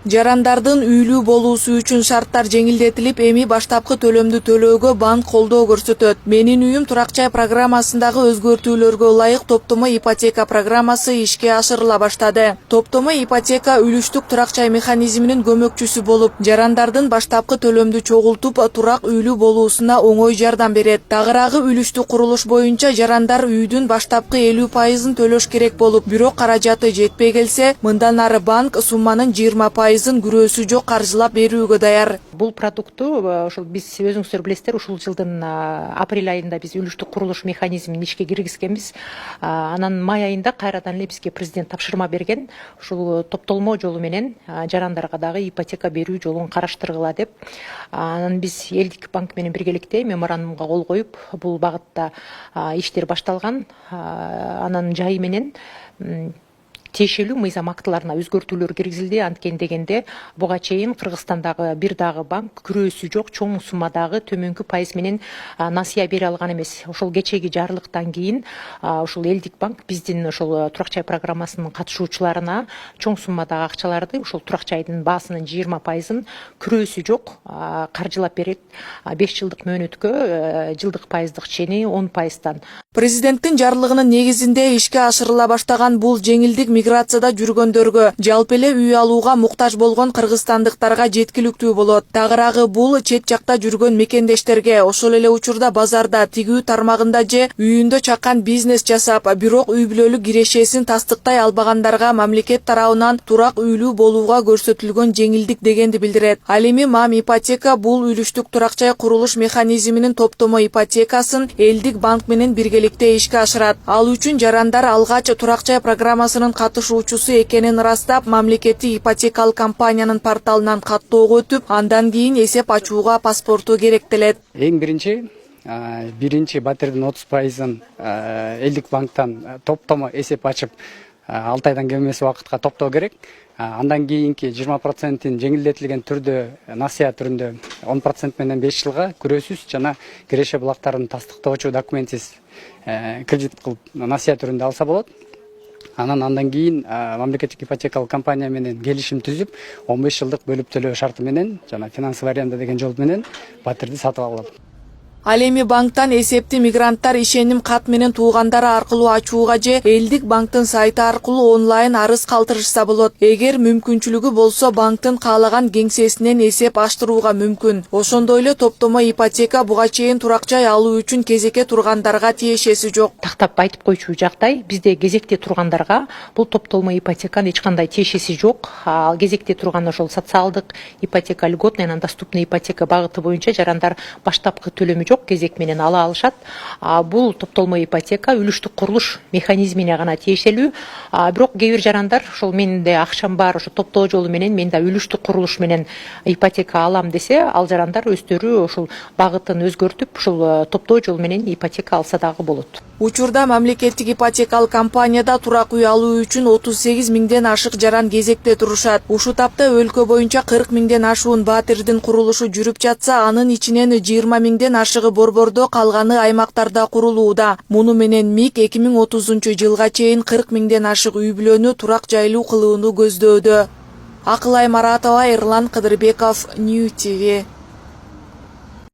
Жарандардын үйлүү болуусу үчүн шарттар жеңилдетилип, эми баштапкы төлөмдү төлөөгө банк колдоо көрсөтөт. Менин үйүм турак-жай программасындагы өзгөртүүлөргө ылайык топтомо ипотека программасы ишке ашырыла баштады. Топтомо ипотека үлүштүк турак-жай механизминин көмөкчүсү болуп, жарандардын баштапкы төлөмдү чогултуп, турак үйлүү болуусуна оңой жардам берет. Тагыраагы үлүштүк курулуш боюнча жарандар үйдүн баштапкы 50% төлөш керек болуп, бирок каражаты жетпей келсе, мындан ары банк сумманын 20% күрөөсү жок каржылап берүүгө даяр. Бул продуктту ошол биз өзүңүздөр билесиздер, ушул жылдын апрель айында биз үлүштүк курулуш механизмин ишке киргизгенбиз. Анан май айында кайрадан эле бизге президент тапшырма берген. Ушул топтолмо жолу менен жарандарга дагы ипотека берүү жолун караштыргыла деп. Анан биз Элдик банк менен биргеликте меморандумга кол коюп, бул багытта иштер башталган. Анан жайы менен тиешелүү мыйзам актыларына өзгөртүүлөр киргизилди. Анткен дегенде буга чейин Кыргызстандагы бир дагы банк күрөөсү жок чоң суммадагы төмөнкү пайыз менен насыя бере алган эмес. Ошол кечеги жарлыктан кийин ушул Элдик банк биздин ошол турак-жай программасынын катышуучуларына чоң суммадагы акчаларды ушул турак-жайдын баасынын 20%-ын күрөөсү жок каржылап берет. 5 жылдык мөөнөткө жылдык пайыздык чени 10%-тан. Президенттин жарлыгынын негизинде ишке ашырыла баштаган бул жеңилдик миграцияда жүргөндөргө, жалпы эле үй алууга муктаж болгон кыргызстандыктарга жеткиликтүү болот. Тагыраагы бул чет жакта жүргөн мекендештерге, ошол эле учурда базарда, тигүү тармагында же үйүндө чакан бизнес жасап, бирок үй бүлөлүк кирешесин тастыктай албагандарга мамлекет тарабынан турак үйлүү болууга көрсөтүлгөн жеңилдик дегенди билдирет. Ал эми МАМ ипотека бул үлүштүк турак-жай курулуш механизминин топтомо ипотекасын Элдик банк менен биргеликте ишке ашырат. Ал үчүн жарандар алгач турак-жай программасынын катышуучусу экенин ырастап, мамлекеттик ипотекалык компаниянын порталынан каттоого өтүп, андан кийин эсеп ачууга паспорту керектелет. Эң биринчи батирдин 30%-ын Элдик банктан топтомо эсеп ачып, 6 айдан кем эмес убакытка топтоо керек. Андан кийинки 20%-ин жеңилдетилген түрдө, насыя түрүндө 10% менен 5 жылга күрөөсүз жана киреше булактарын тастыктоочу документсиз кредит кылып насыя түрүндө алса болот. Андан кийин мамлекеттик ипотекалык компания менен келишим түзүп, 15 жылдык бөлүп төлөө шарты менен жана финансовый аренда деген жол менен батирди сатып алат. Ал эми банктан эсепти мигранттар ишеним кат менен туугандары аркылуу ачууга же Элдик банктын сайты аркылуу онлайн арыз калтырышса болот. Эгер мүмкүнчүлүгү болсо, банктын каалаган кеңсесинен эсеп ачтырууга мүмкүн. Ошондой эле топтомо ипотека буга чейин турак-жай алуу үчүн кезекке тургандарга тиешеси жок. Тактап айтып койчу жагдай, бизде кезекте тургандарга бул топтолмо ипотеканын эч кандай тиешеси жок. Ал кезекте турган ошол социалдык ипотека, льготная, доступный ипотека багыты боюнча жарандар баштапкы төлөмү жок кезек менен ала алышат. Бул топтолмо ипотека үлүштүк курулуш механизмине гана тиешелүү. Бирок кээ бир жарандар ошол менде акчам бар, ошо топтоо жолу менен мен да үлүштүк курулуш менен ипотека алам десе, ал жарандар өздөрү ошол багытын өзгөртүп, ошол топтоо жолу менен ипотека алса дагы болот. Учурда мамлекеттик ипотекалык компанияда турак үй алуу үчүн 38 миңден ашык жаран кезекте турушат. Ушул тапта өлкө боюнча 40 миңден ашуун батирдин курулушу жүрүп жатса, анын ичинен 20 миңден ашыгы борбордо, калганы аймактарда курулууда. Муну менен МИК 2030-жылга чейин 40 миңден ашык үй бүлөнү турак жайлуу кылууну көздөөдө. Акылай Маратова, Эрлан Кыдырбеков, Нью ТВ.